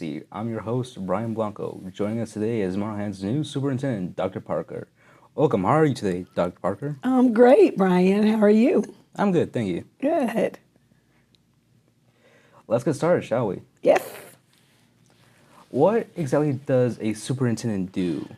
Stacy. I'm your host, Brian Blanco. Joining us today is Monahan's new superintendent, Dr. Parker. Welcome. How are you today, Dr. Parker? I'm great, Brian. How are you? I'm good, thank you. Good. Let's get started, shall we? Yes. What exactly does a superintendent do?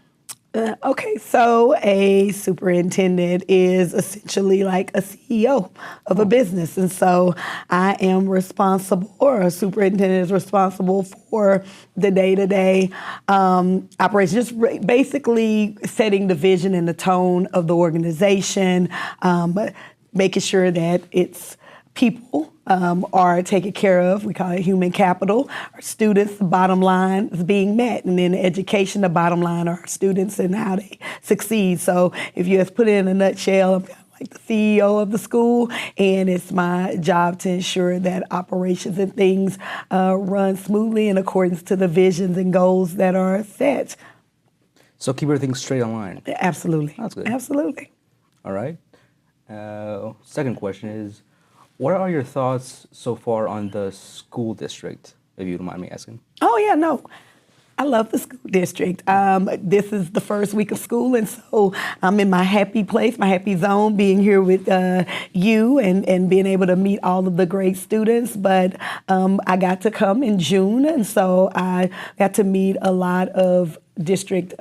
Okay, so a superintendent is essentially like a CEO of a business. And so I am responsible, or a superintendent is responsible for the day-to-day operations, just basically setting the vision and the tone of the organization, making sure that its people are taken care of. We call it human capital. Our students, the bottom line is being met. And then education, the bottom line are our students and how they succeed. So if you just put it in a nutshell, I'm kind of like the CEO of the school, and it's my job to ensure that operations and things run smoothly in accordance to the visions and goals that are set. So keep everything straight on line. Absolutely. That's good. Absolutely. All right. Second question is, what are your thoughts so far on the school district, if you don't mind me asking? Oh, yeah, no. I love the school district. This is the first week of school, and so I'm in my happy place, my happy zone, being here with you and being able to meet all of the great students. But I got to come in June, and so I got to meet a lot of district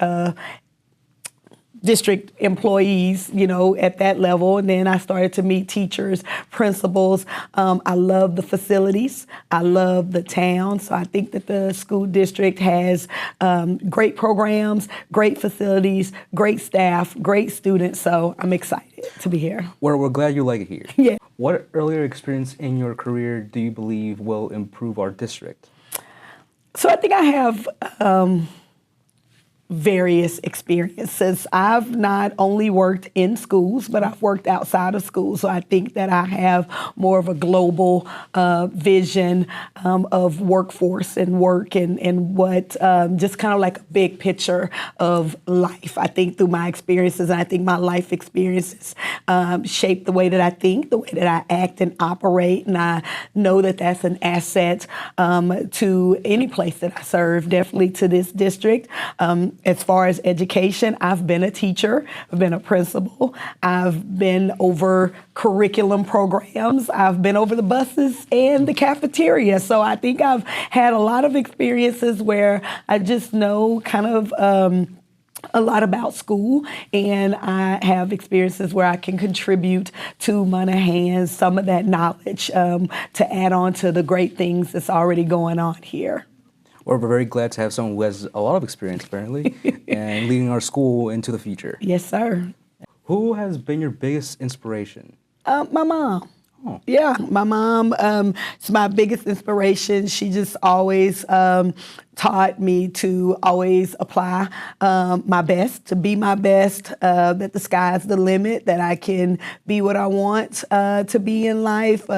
employees, you know, at that level. And then I started to meet teachers, principals. I love the facilities. I love the town. So I think that the school district has great programs, great facilities, great staff, great students. So I'm excited to be here. We're glad you like it here. Yeah. What earlier experience in your career do you believe will improve our district? So I think I have various experiences. I've not only worked in schools, but I've worked outside of schools. So I think that I have more of a global vision of workforce and work and what just kind of like a big picture of life. I think through my experiences, and I think my life experiences shape the way that I think, the way that I act and operate. And I know that that's an asset to any place that I serve, definitely to this district. As far as education, I've been a teacher, I've been a principal, I've been over curriculum programs, I've been over the buses and the cafeteria. So I think I've had a lot of experiences where I just know kind of a lot about school, and I have experiences where I can contribute to Monahan some of that knowledge to add on to the great things that's already going on here. We're very glad to have someone who has a lot of experience, apparently, and leading our school into the future. Yes, sir. Who has been your biggest inspiration? My mom. Oh. Yeah, my mom is my biggest inspiration. She just always taught me to always apply my best, to be my best, that the sky's the limit, that I can be what I want to be in life.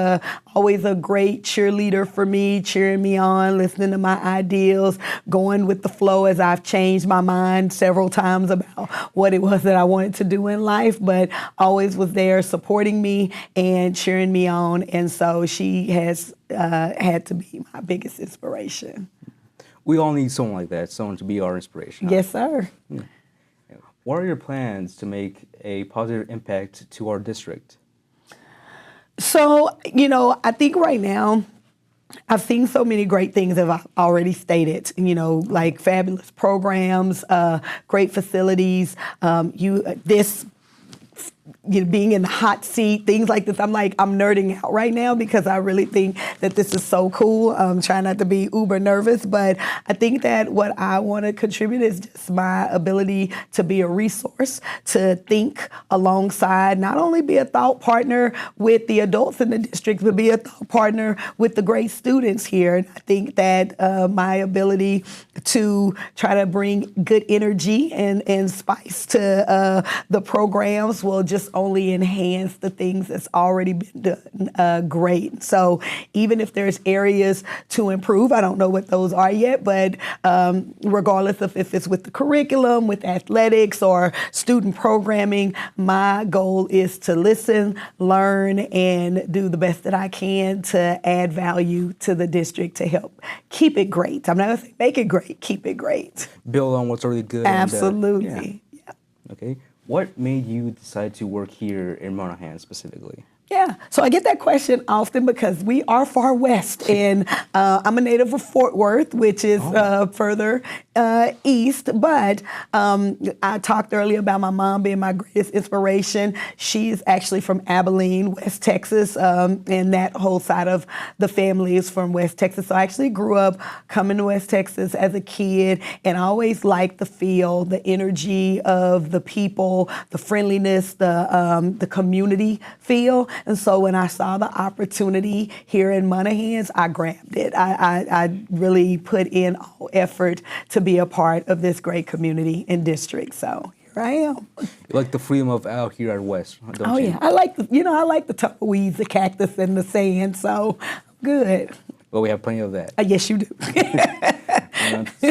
Always a great cheerleader for me, cheering me on, listening to my ideals, going with the flow as I've changed my mind several times about what it was that I wanted to do in life, but always was there supporting me and cheering me on. And so she has had to be my biggest inspiration. We all need someone like that, someone to be our inspiration. Yes, sir. Yeah. What are your plans to make a positive impact to our district? So, you know, I think right now, I've seen so many great things that I've already stated, you know, like fabulous programs, great facilities, being in the hot seat, things like this. I'm nerding out right now because I really think that this is so cool. I'm trying not to be uber nervous, but I think that what I want to contribute is just my ability to be a resource, to think alongside, not only be a thought partner with the adults in the district, but be a thought partner with the great students here. And I think that my ability to try to bring good energy and spice to the programs will just just only enhance the things that's already been done great. So even if there's areas to improve, I don't know what those are yet, but regardless of if it's with the curriculum, with athletics, or student programming, my goal is to listen, learn, and do the best that I can to add value to the district to help keep it great. I'm not going to say make it great, keep it great. Build on what's already good. Absolutely. Yeah. Okay. What made you decide to work here in Monahan specifically? Yeah, so I get that question often because we are far west, and I'm a native of Fort Worth, which is further east, but I talked earlier about my mom being my greatest inspiration. She's actually from Abilene, West Texas, and that whole side of the family is from West Texas. So I actually grew up coming to West Texas as a kid, and I always liked the feel, the energy of the people, the friendliness, the community feel. And so when I saw the opportunity here in Monahan's, I grabbed it. I really put in all effort to be a part of this great community and district. So here I am. You like the freedom of out here at West, don't you? Yeah, I like the tumbleweeds, the cactus, and the sand. So good. Well, we have plenty of that. Yes, you do.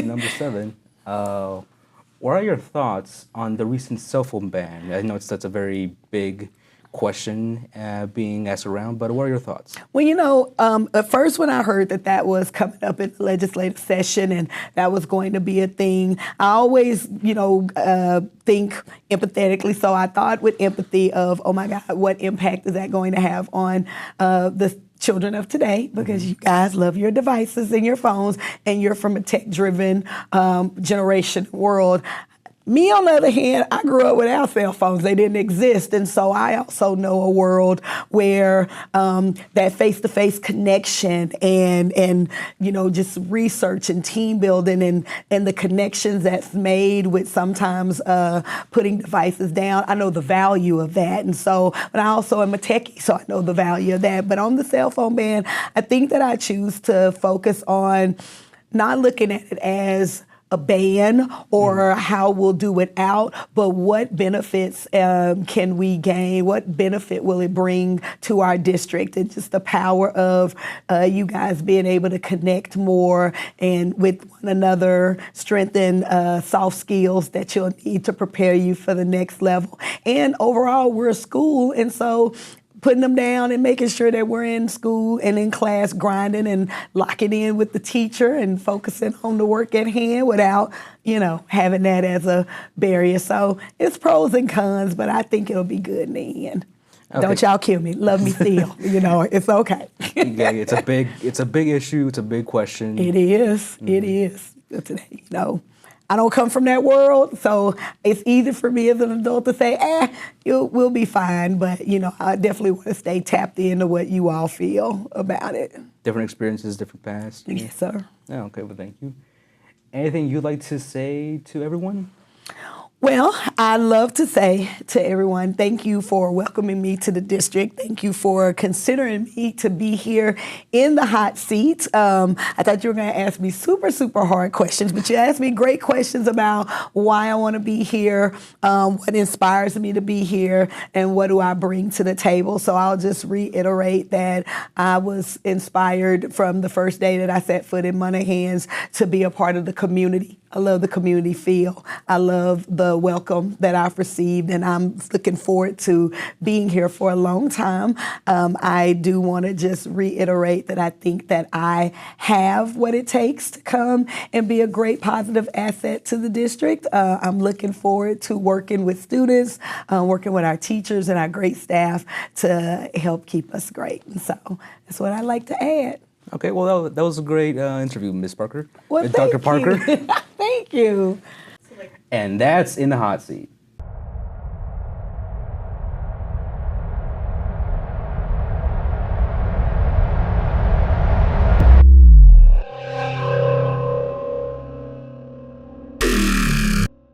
Number 7. What are your thoughts on the recent cell phone ban? I know that's a very big question being asked around, but what are your thoughts? Well, at first when I heard that was coming up in the legislative session and that was going to be a thing, I always, think empathetically. So I thought with empathy of, oh my God, what impact is that going to have on the children of today, because you guys love your devices and your phones, and you're from a tech-driven generation world. Me, on the other hand, I grew up without cell phones. They didn't exist. And so I also know a world where that face-to-face connection and just research and team building and the connections that's made with sometimes putting devices down, I know the value of that. And so, but I also am a techie, so I know the value of that. But on the cell phone ban, I think that I choose to focus on not looking at it as a ban or how we'll do without, but what benefits can we gain? What benefit will it bring to our district? And just the power of you guys being able to connect more and with one another, strengthen soft skills that you'll need to prepare you for the next level. And overall, we're a school, and so putting them down and making sure that we're in school and in class grinding and locking in with the teacher and focusing on the work at hand without, having that as a barrier. So it's pros and cons, but I think it'll be good in the end. Okay. Don't y'all kill me. Love me still. It's okay. Yeah, it's a big issue. It's a big question. It is. It is. I don't come from that world, so it's easy for me as an adult to say, we'll be fine. But, I definitely want to stay tapped into what you all feel about it. Different experiences, different paths. Yes, sir. Yeah, okay, well, thank you. Anything you'd like to say to everyone? Well, I love to say to everyone, thank you for welcoming me to the district. Thank you for considering me to be here in the hot seat. I thought you were going to ask me super, super hard questions, but you asked me great questions about why I want to be here, what inspires me to be here, and what do I bring to the table. So I'll just reiterate that I was inspired from the first day that I set foot in Monahan's to be a part of the community. I love the community feel. I love the welcome that I've received, and I'm looking forward to being here for a long time. I do want to just reiterate that I think that I have what it takes to come and be a great positive asset to the district. I'm looking forward to working with students, working with our teachers and our great staff to help keep us great. And so that's what I'd like to add. Okay, well, that was a great interview, Ms. Parker. Well, Dr. Parker. Thank you. And that's In the Hot Seat.